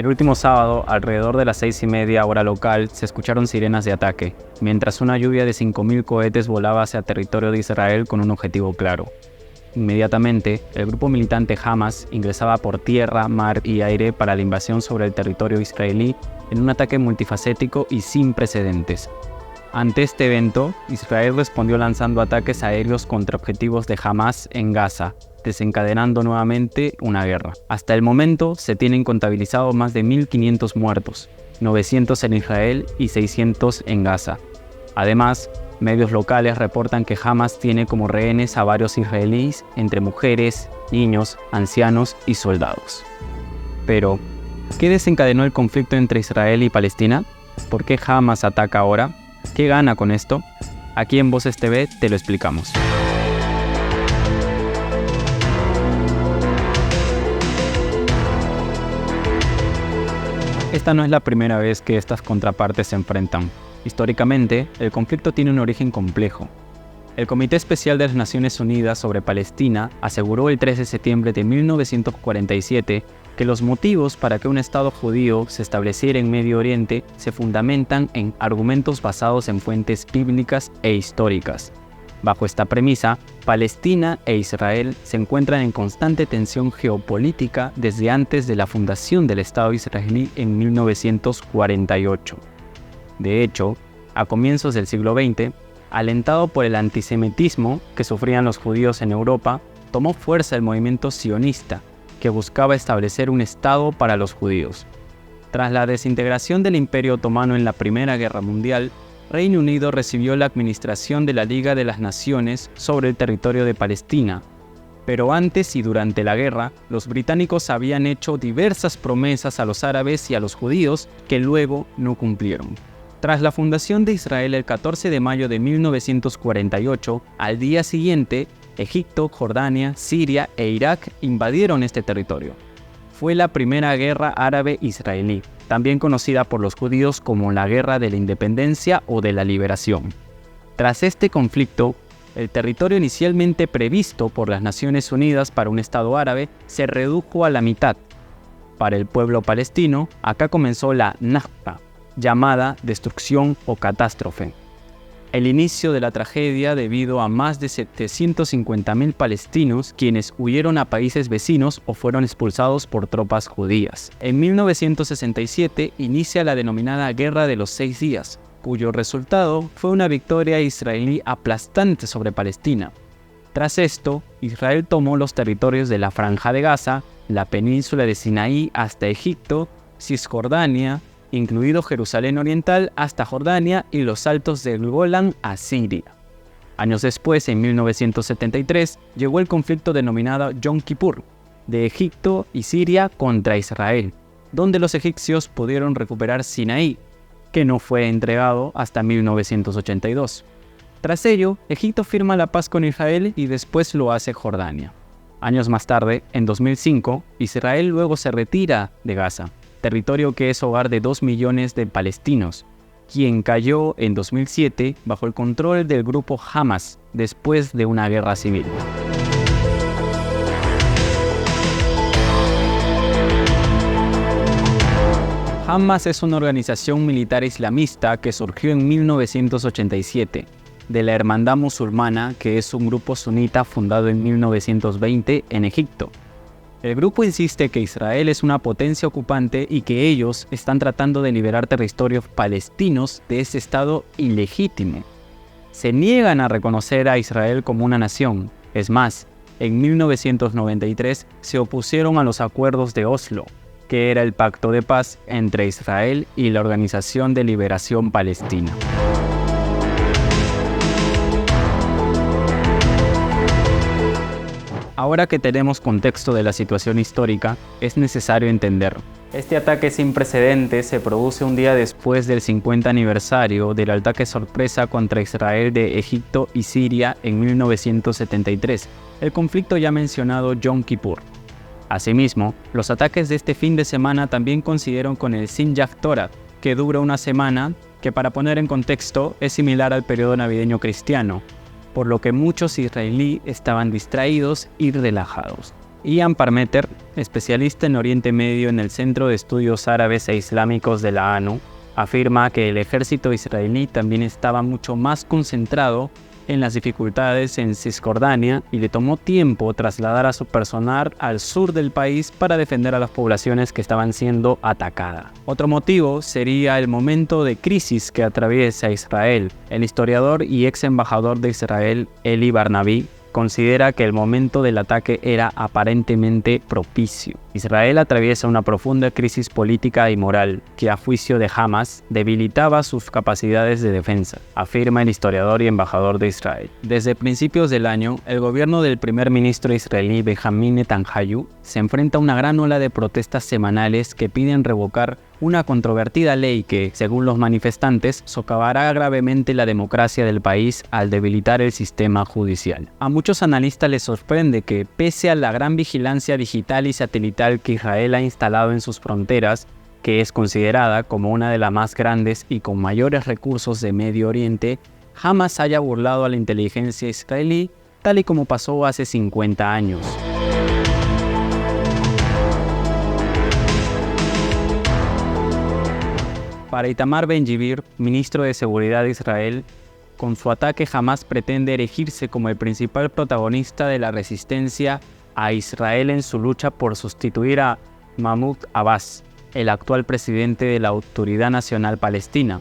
El último sábado, alrededor de las 6:30 hora local, se escucharon sirenas de ataque, mientras una lluvia de 5.000 cohetes volaba hacia territorio de Israel con un objetivo claro. Inmediatamente, el grupo militante Hamas ingresaba por tierra, mar y aire para la invasión sobre el territorio israelí en un ataque multifacético y sin precedentes. Ante este evento, Israel respondió lanzando ataques aéreos contra objetivos de Hamas en Gaza, desencadenando nuevamente una guerra. Hasta el momento se tienen contabilizados más de 1.500 muertos, 900 en Israel y 600 en Gaza. Además, medios locales reportan que Hamas tiene como rehenes a varios israelíes, entre mujeres, niños, ancianos y soldados. Pero, ¿qué desencadenó el conflicto entre Israel y Palestina? ¿Por qué Hamas ataca ahora? ¿Qué gana con esto? Aquí en Voces TV te lo explicamos. Esta no es la primera vez que estas contrapartes se enfrentan. Históricamente, el conflicto tiene un origen complejo. El Comité Especial de las Naciones Unidas sobre Palestina aseguró el 3 de septiembre de 1947 que los motivos para que un Estado judío se estableciera en Medio Oriente se fundamentan en argumentos basados en fuentes bíblicas e históricas. Bajo esta premisa, Palestina e Israel se encuentran en constante tensión geopolítica desde antes de la fundación del Estado israelí en 1948. De hecho, a comienzos del siglo XX, alentado por el antisemitismo que sufrían los judíos en Europa, tomó fuerza el movimiento sionista, que buscaba establecer un Estado para los judíos. Tras la desintegración del Imperio Otomano en la Primera Guerra Mundial, Reino Unido recibió la administración de la Liga de las Naciones sobre el territorio de Palestina. Pero antes y durante la guerra, los británicos habían hecho diversas promesas a los árabes y a los judíos que luego no cumplieron. Tras la fundación de Israel el 14 de mayo de 1948, al día siguiente, Egipto, Jordania, Siria e Irak invadieron este territorio. Fue la primera guerra árabe-israelí, también conocida por los judíos como la Guerra de la Independencia o de la Liberación. Tras este conflicto, el territorio inicialmente previsto por las Naciones Unidas para un Estado árabe se redujo a la mitad. Para el pueblo palestino, acá comenzó la Nakba, llamada destrucción o catástrofe. El inicio de la tragedia debido a más de 750.000 palestinos quienes huyeron a países vecinos o fueron expulsados por tropas judías. En 1967 inicia la denominada Guerra de los 6 días, cuyo resultado fue una victoria israelí aplastante sobre Palestina. Tras esto, Israel tomó los territorios de la Franja de Gaza, la península de Sinaí hasta Egipto, Cisjordania, incluido Jerusalén Oriental hasta Jordania y los altos del Golán a Siria. Años después, en 1973, llegó el conflicto denominado Yom Kippur, de Egipto y Siria contra Israel, donde los egipcios pudieron recuperar Sinaí, que no fue entregado hasta 1982. Tras ello, Egipto firma la paz con Israel y después lo hace Jordania. Años más tarde, en 2005, Israel luego se retira de Gaza, territorio que es hogar de 2 millones de palestinos, quien cayó en 2007 bajo el control del grupo Hamas después de una guerra civil. Hamas es una organización militar islamista que surgió en 1987, de la Hermandad Musulmana, que es un grupo sunita fundado en 1920 en Egipto. El grupo insiste que Israel es una potencia ocupante y que ellos están tratando de liberar territorios palestinos de ese estado ilegítimo. Se niegan a reconocer a Israel como una nación. Es más, en 1993 se opusieron a los acuerdos de Oslo, que era el pacto de paz entre Israel y la Organización de Liberación Palestina. Ahora que tenemos contexto de la situación histórica, es necesario entender. Este ataque sin precedentes se produce un día después del 50 aniversario del ataque sorpresa contra Israel de Egipto y Siria en 1973, el conflicto ya mencionado Yom Kippur. Asimismo, los ataques de este fin de semana también coincidieron con el Simchat Torah, que dura una semana, que para poner en contexto es similar al periodo navideño cristiano, por lo que muchos israelíes estaban distraídos y relajados. Ian Parmeter, especialista en Oriente Medio en el Centro de Estudios Árabes e Islámicos de la ONU, afirma que el ejército israelí también estaba mucho más concentrado en las dificultades en Cisjordania y le tomó tiempo trasladar a su personal al sur del país para defender a las poblaciones que estaban siendo atacadas. Otro motivo sería el momento de crisis que atraviesa Israel. El historiador y ex embajador de Israel, Eli Barnaby, considera que el momento del ataque era aparentemente propicio. Israel atraviesa una profunda crisis política y moral que, a juicio de Hamas, debilitaba sus capacidades de defensa, afirma el historiador y embajador de Israel. Desde principios del año, el gobierno del primer ministro israelí Benjamin Netanyahu se enfrenta a una gran ola de protestas semanales que piden revocar una controvertida ley que, según los manifestantes, socavará gravemente la democracia del país al debilitar el sistema judicial. A muchos analistas les sorprende que, pese a la gran vigilancia digital y satelital que Israel ha instalado en sus fronteras, que es considerada como una de las más grandes y con mayores recursos de Medio Oriente, jamás haya burlado a la inteligencia israelí, tal y como pasó hace 50 años. Para Itamar Ben-Gvir, ministro de Seguridad de Israel, con su ataque Hamás pretende erigirse como el principal protagonista de la resistencia a Israel en su lucha por sustituir a Mahmoud Abbas, el actual presidente de la Autoridad Nacional Palestina,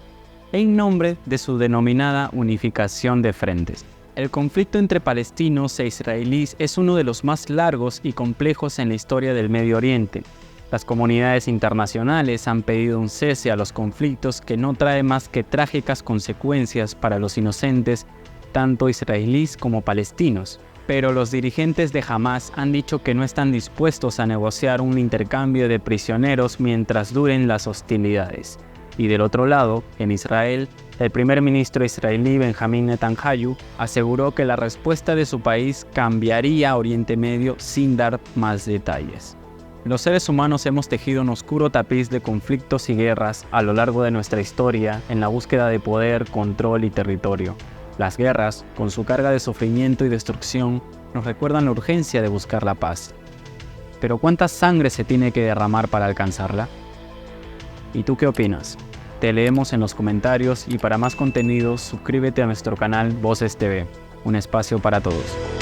en nombre de su denominada unificación de frentes. El conflicto entre palestinos e israelíes es uno de los más largos y complejos en la historia del Medio Oriente. Las comunidades internacionales han pedido un cese a los conflictos que no trae más que trágicas consecuencias para los inocentes, tanto israelíes como palestinos. Pero los dirigentes de Hamás han dicho que no están dispuestos a negociar un intercambio de prisioneros mientras duren las hostilidades. Y del otro lado, en Israel, el primer ministro israelí Benjamin Netanyahu aseguró que la respuesta de su país cambiaría a Oriente Medio sin dar más detalles. Los seres humanos hemos tejido un oscuro tapiz de conflictos y guerras a lo largo de nuestra historia en la búsqueda de poder, control y territorio. Las guerras, con su carga de sufrimiento y destrucción, nos recuerdan la urgencia de buscar la paz. Pero ¿cuánta sangre se tiene que derramar para alcanzarla? ¿Y tú qué opinas? Te leemos en los comentarios y para más contenidos suscríbete a nuestro canal Voces TV, un espacio para todos.